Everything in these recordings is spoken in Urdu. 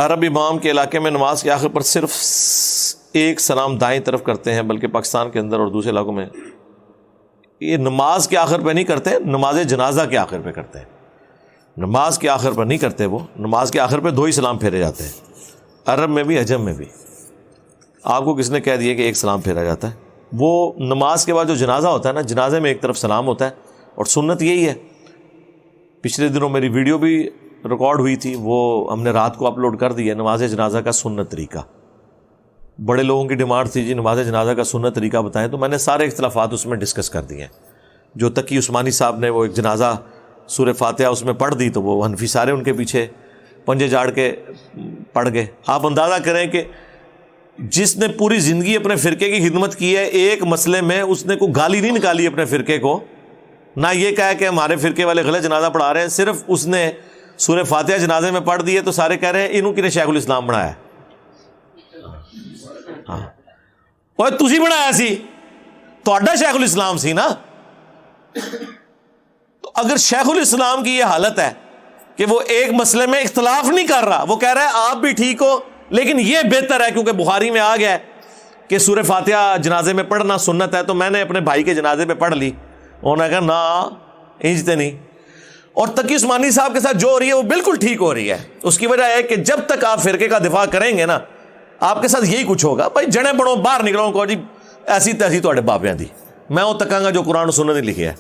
عرب امام کے علاقے میں نماز کے آخر پر صرف ایک سلام دائیں طرف کرتے ہیں، بلکہ پاکستان کے اندر اور دوسرے علاقوں میں یہ نماز کے آخر پہ نہیں کرتے، نماز جنازہ کے آخر پہ کرتے ہیں. نماز کے آخر پر نہیں کرتے، وہ نماز کے آخر پہ 2 ہی سلام پھیرے جاتے ہیں، عرب میں بھی عجم میں بھی. آپ کو کس نے کہہ دیا کہ ایک سلام پھیرا جاتا ہے؟ وہ نماز کے بعد جو جنازہ ہوتا ہے نا، جنازے میں ایک طرف سلام ہوتا ہے، اور سنت یہی ہے. پچھلے دنوں میری ویڈیو بھی ریکارڈ ہوئی تھی، وہ ہم نے رات کو اپلوڈ کر دی ہے، نماز جنازہ کا سنت طریقہ. بڑے لوگوں کی ڈیمانڈ تھی جی نماز جنازہ کا سنت طریقہ بتائیں، تو میں نے سارے اختلافات اس میں ڈسکس کر دیے ہیں. جو تقی عثمانی صاحب نے وہ ایک جنازہ سورہ فاتحہ اس میں پڑھ دی، تو وہ حنفی سارے ان کے پیچھے پنجے جاڑ کے پڑھ گئے. آپ اندازہ کریں کہ جس نے پوری زندگی اپنے فرقے کی خدمت کی ہے، ایک مسئلے میں اس نے کوئی گالی نہیں نکالی اپنے فرقے کو، نہ یہ کہا کہ ہمارے فرقے والے غلط جنازہ پڑھا رہے ہیں، صرف اس نے سورہ فاتحہ جنازے میں پڑھ دی ہے، تو سارے کہہ رہے ہیں انہوں کی نے شیخ الاسلام بنایا ہے. ہاں اوے تسی بنایا سی، تہاڈا شیخ الاسلام سی نا. تو اگر شیخ الاسلام کی یہ حالت ہے کہ وہ ایک مسئلے میں اختلاف نہیں کر رہا، وہ کہہ رہا ہے آپ بھی ٹھیک ہو لیکن یہ بہتر ہے کیونکہ بخاری میں آ گیا ہے کہ سورہ فاتحہ جنازے میں پڑھنا سنت ہے، تو میں نے اپنے بھائی کے جنازے پہ پڑھ لی. انہوں نے کہا نا انجتے نہیں. اور تقی عثمانی صاحب کے ساتھ جو ہو رہی ہے وہ بالکل ٹھیک ہو رہی ہے. اس کی وجہ ہے کہ جب تک آپ فرقے کا دفاع کریں گے نا، آپ کے ساتھ یہی کچھ ہوگا. بھائی جڑیں بڑھو باہر نکلو، کو جی ایسی تیسی تہاڈے بابیاں دی، میں وہ تکاں گا جو قرآن و سنت نے لکھی ہے.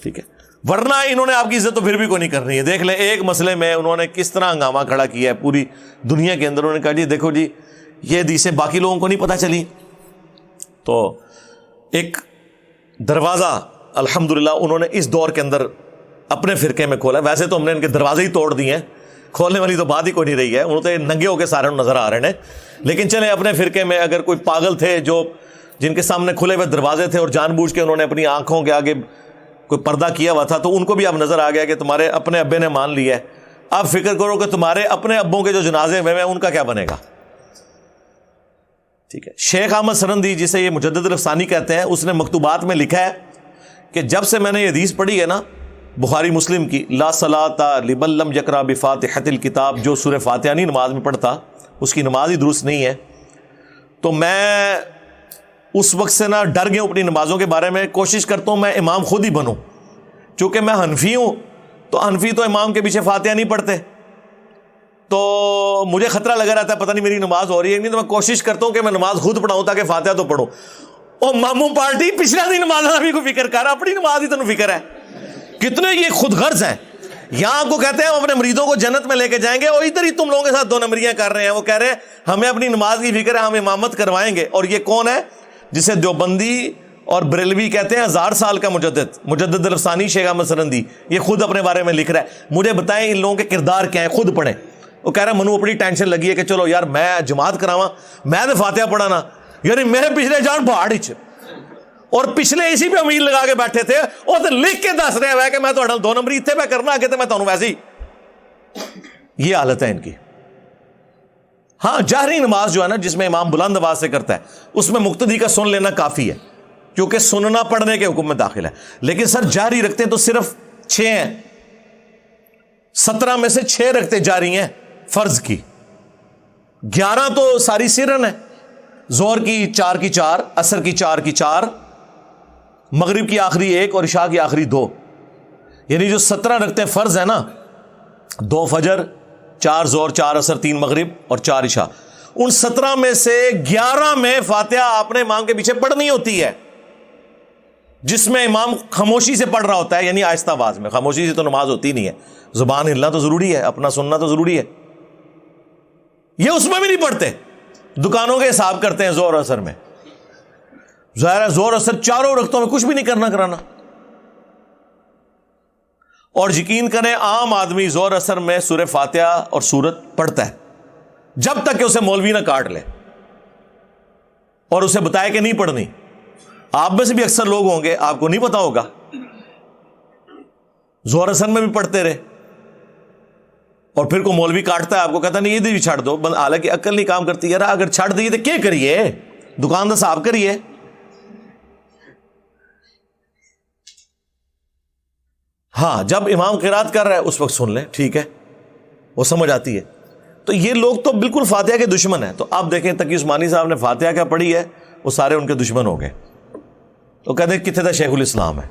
ٹھیک ہے، ورنہ انہوں نے آپ کی عزت تو پھر بھی کوئی نہیں کرنی ہے. دیکھ لیں ایک مسئلے میں انہوں نے کس طرح ہنگامہ کھڑا کیا ہے پوری دنیا کے اندر. انہوں نے کہا جی دیکھو جی یہ حدیثیں باقی لوگوں کو نہیں پتہ چلی. تو ایک دروازہ الحمدللہ انہوں نے اس دور کے اندر اپنے فرقے میں کھولا. ویسے تو ہم نے ان کے دروازے ہی توڑ دیے ہیں، کھولنے والی تو بات ہی کوئی نہیں رہی ہے. انہوں تو ننگے ہو کے سارے نظر آ رہے ہیں. لیکن چلیں اپنے فرقے میں اگر کوئی پاگل تھے جو جن کے سامنے کھلے ہوئے دروازے تھے اور جان بوجھ کے انہوں نے اپنی آنکھوں کے آگے کوئی پردہ کیا ہوا تھا، تو ان کو بھی اب نظر آ گیا کہ تمہارے اپنے ابے نے مان لیا ہے. آپ فکر کرو کہ تمہارے اپنے ابوں کے جو جنازے ہوئے ہیں ان کا کیا بنے گا. ٹھیک ہے، شیخ احمد سرندی جسے یہ مجدد الافسانی کہتے ہیں، اس نے مکتوبات میں لکھا ہے کہ جب سے میں نے یہ حدیث پڑھی ہے نا بخاری مسلم کی، لا صلاۃ لمن لم یقرأ بفاتحۃ الکتاب، جو سورہ فاتحہ نہیں نماز میں پڑھتا اس کی نماز ہی درست نہیں ہے، تو میں اس وقت سے نا ڈر گیا ہوں اپنی نمازوں کے بارے میں. کوشش کرتا ہوں میں امام خود ہی بنوں، چونکہ میں حنفی ہوں تو حنفی تو امام کے پیچھے فاتحہ نہیں پڑھتے، تو مجھے خطرہ لگا رہتا ہے پتہ نہیں میری نماز ہو رہی ہے نہیں. تو میں کوشش کرتا ہوں کہ میں نماز خود پڑھاؤں تاکہ فاتحہ تو پڑھوں. او ماموں پارٹی پچھلا دن نماز بھی کوئی فکر کر رہا، اپنی نماز ہی تنوں فکر ہے. کتنے یہ خود غرض ہیں. یہاں آپ کو کہتے ہیں ہم اپنے مریدوں کو جنت میں لے کے جائیں گے، اور ادھر ہی تم لوگوں کے ساتھ 2 نمبریاں کر رہے ہیں. وہ کہہ رہے ہیں ہمیں اپنی نماز کی فکر ہے، ہم امامت کروائیں گے. اور یہ کون ہے جسے دیوبندی اور بریلوی کہتے ہیں 1000 سال کا مجدد الافسانی شیخ احمد سرندی، یہ خود اپنے بارے میں لکھ رہا ہے. مجھے بتائیں ان لوگوں کے کردار کیا ہیں، خود پڑھیں. وہ کہہ رہا ہے منو اپنی ٹینشن لگی ہے کہ چلو یار میں جماعت کراواں، میں نے فاتحہ پڑھانا، یعنی میرے پچھلے جان پہاڑ ہچ، اور پچھلے اسی پہ امید لگا کے بیٹھے تھے، وہ تو لکھ کے دس رہے ہیں کہ میں تہاڈے 2 نمبری اتنے پہ کرنا آگے تو میں تمہیں ویسے ہی. یہ حالت ہے ان کی. ہاں جہری نماز جو ہے نا جس میں امام بلند آواز سے کرتا ہے، اس میں مقتدی کا سن لینا کافی ہے کیونکہ سننا پڑھنے کے حکم میں داخل ہے. لیکن سر جاری رکھتے تو صرف 6 ہیں، 17 میں سے 6 رکھتے جاری ہیں فرض کی، 11 تو ساری سرن ہے. ظہر کی 4 کی 4، عصر کی 4 کی 4، مغرب کی آخری 1 اور عشاء کی آخری 2. یعنی جو 17 رکھتے فرض ہے نا، 2 فجر، 4 ظہر، 4 عصر، 3 مغرب اور 4 عشاء، ان 17 میں سے 11 میں فاتحہ آپ نے امام کے پیچھے پڑھنی ہوتی ہے، جس میں امام خاموشی سے پڑھ رہا ہوتا ہے، یعنی آہستہ آواز میں. خاموشی سے تو نماز ہوتی نہیں ہے، زبان ہلنا تو ضروری ہے، اپنا سننا تو ضروری ہے. یہ اس میں بھی نہیں پڑھتے، دکانوں کے حساب کرتے ہیں زور اثر میں. ظاہر ہے زور اثر چاروں رکھتوں میں کچھ بھی نہیں کرنا کرانا. اور یقین کریں عام آدمی زور اثر میں سورہ فاتحہ اور سورت پڑھتا ہے جب تک کہ اسے مولوی نہ کاٹ لے اور اسے بتائے کہ نہیں پڑھنی. آپ میں سے بھی اکثر لوگ ہوں گے آپ کو نہیں پتا ہوگا، زور اثر میں بھی پڑھتے رہے اور پھر کو مولوی کاٹتا ہے آپ کو کہتا نہیں یہ بھی چھڑ دو، حالانکہ عقل نہیں کام کرتی. یار اگر چھڑ دیے تو کیا کریے، دکان تو صاف کریے. ہاں جب امام قرات کر رہا ہے اس وقت سن لیں، ٹھیک ہے، وہ سمجھ آتی ہے. تو یہ لوگ تو بالکل فاتحہ کے دشمن ہیں. تو آپ دیکھیں تقی عثمانی صاحب نے فاتحہ کیا پڑھی ہے, وہ سارے ان کے دشمن ہو گئے. تو کہتے ہیں کتنے تھا شیخ الاسلام ہے.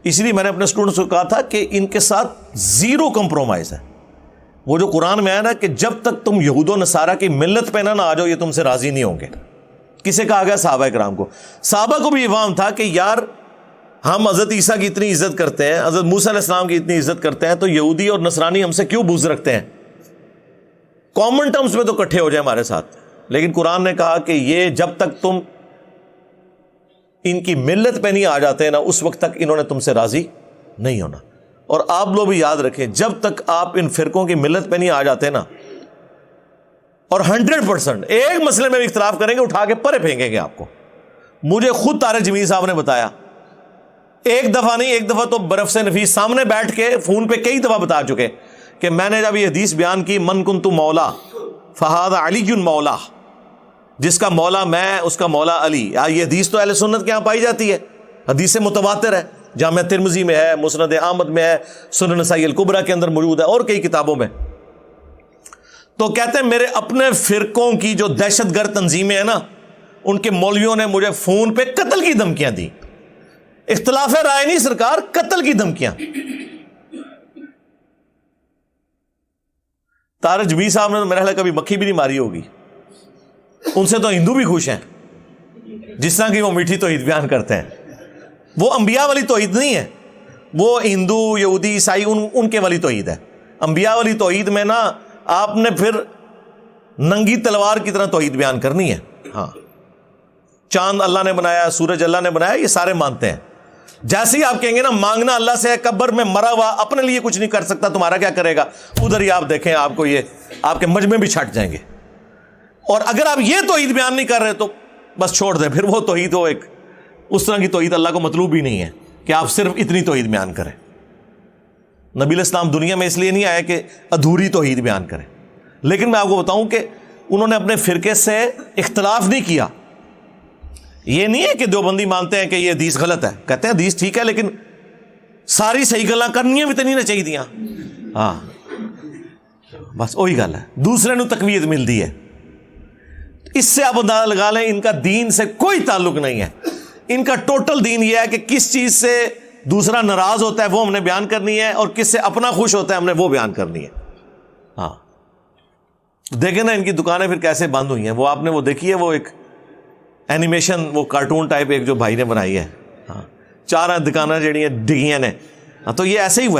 اس لیے میں نے اپنے اسٹوڈنٹس کو کہا تھا کہ ان کے ساتھ زیرو کمپرومائز ہے. وہ جو قرآن میں آیا نا کہ جب تک تم یہود و نصارہ کی ملت پہ نہ آ جاؤ یہ تم سے راضی نہیں ہوں گے. کسے کہا گیا؟ صحابہ کرام کو. صحابہ کو بھی یہ فہم تھا کہ یار ہم حضرت عیسیٰ کی اتنی عزت کرتے ہیں, حضرت موسیٰ علیہ السلام کی اتنی عزت کرتے ہیں, تو یہودی اور نصرانی ہم سے کیوں بغض رکھتے ہیں؟ کامن ٹرمز میں تو اکٹھے ہو جائیں ہمارے ساتھ. لیکن قرآن نے کہا کہ یہ جب تک تم ان کی ملت پہ نہیں آ جاتے نا اس وقت تک انہوں نے تم سے راضی نہیں ہونا. اور آپ لوگ بھی یاد رکھیں, جب تک آپ ان فرقوں کی ملت پہ نہیں آ جاتے نا, اور 100% ایک مسئلے میں بھی اختلاف کریں گے اٹھا کے پرے پھینکیں گے آپ کو. مجھے خود طارق جمیل صاحب نے بتایا, ایک دفعہ نہیں, ایک دفعہ تو برف سے نفیس سامنے بیٹھ کے فون پہ کئی دفعہ بتا چکے کہ میں نے جب یہ حدیث بیان کی من کنت مولا فہذا علی مولا, جس کا مولا میں اس کا مولا علی. یہ حدیث تو اہل سنت کے ہاں پائی جاتی ہے, حدیث متواتر ہے, جامع ترمذی میں ہے, مسند احمد میں ہے, سنن نسائی الکبریٰ کے اندر موجود ہے, اور کئی کتابوں میں. تو کہتے ہیں میرے اپنے فرقوں کی جو دہشت گرد تنظیمیں ہیں نا, ان کے مولویوں نے مجھے فون پہ قتل کی دھمکیاں دی. اختلاف رائے نہیں سرکار, قتل کی دھمکیاں. طارق جمیل صاحب نے تو میرا خیال کبھی مکھی بھی نہیں ماری ہوگی. ان سے تو ہندو بھی خوش ہیں, جس طرح کی وہ میٹھی توحید بیان کرتے ہیں. وہ انبیاء والی توحید نہیں ہے, وہ ہندو یہودی عیسائی ان کے والی توحید ہے. انبیاء والی توحید میں نا آپ نے پھر ننگی تلوار کی طرح توحید بیان کرنی ہے. ہاں, چاند اللہ نے بنایا, سورج اللہ نے بنایا, یہ سارے مانتے ہیں. جیسے ہی آپ کہیں گے نا مانگنا اللہ سے ہے, قبر میں مرا ہوا اپنے لیے کچھ نہیں کر سکتا, تمہارا کیا کرے گا, ادھر ہی آپ دیکھیں آپ کو یہ آپ کے مجمع بھی چھٹ جائیں گے. اور اگر آپ یہ توحید بیان نہیں کر رہے تو بس چھوڑ دیں, پھر وہ توحید ہو ایک اس طرح کی توحید اللہ کو مطلوب ہی نہیں ہے کہ آپ صرف اتنی توحید بیان کریں. نبی علیہ السلام دنیا میں اس لیے نہیں آئے کہ ادھوری توحید بیان کریں. لیکن میں آپ کو بتاؤں کہ انہوں نے اپنے فرقے سے اختلاف نہیں کیا. یہ نہیں ہے کہ دیوبندی مانتے ہیں کہ یہ حدیث غلط ہے, کہتے ہیں حدیث ٹھیک ہے لیکن ساری صحیح گلاں کرنی بھی تو نہیں چاہیے دیاں. ہاں بس وہی گل ہے, دوسرے نو تقویت ملتی ہے. اس سے آپ اندازہ لگا لیں ان کا دین سے کوئی تعلق نہیں ہے. ان کا ٹوٹل دین یہ ہے کہ کس چیز سے دوسرا ناراض ہوتا ہے وہ ہم نے بیان کرنی ہے, اور کس سے اپنا خوش ہوتا ہے ہم نے وہ بیان کرنی ہے. ہاں دیکھیں نا ان کی دکانیں پھر کیسے بند ہوئی ہیں. وہ آپ نے وہ دیکھی ہے, وہ ایک اینیمیشن, وہ کارٹون ٹائپ ایک جو بھائی نے بنائی ہے. ہاں, 4 دکانیں جڑی ہیں ڈگیاں نے. ہاں تو یہ ایسے ہی ہوا ہے.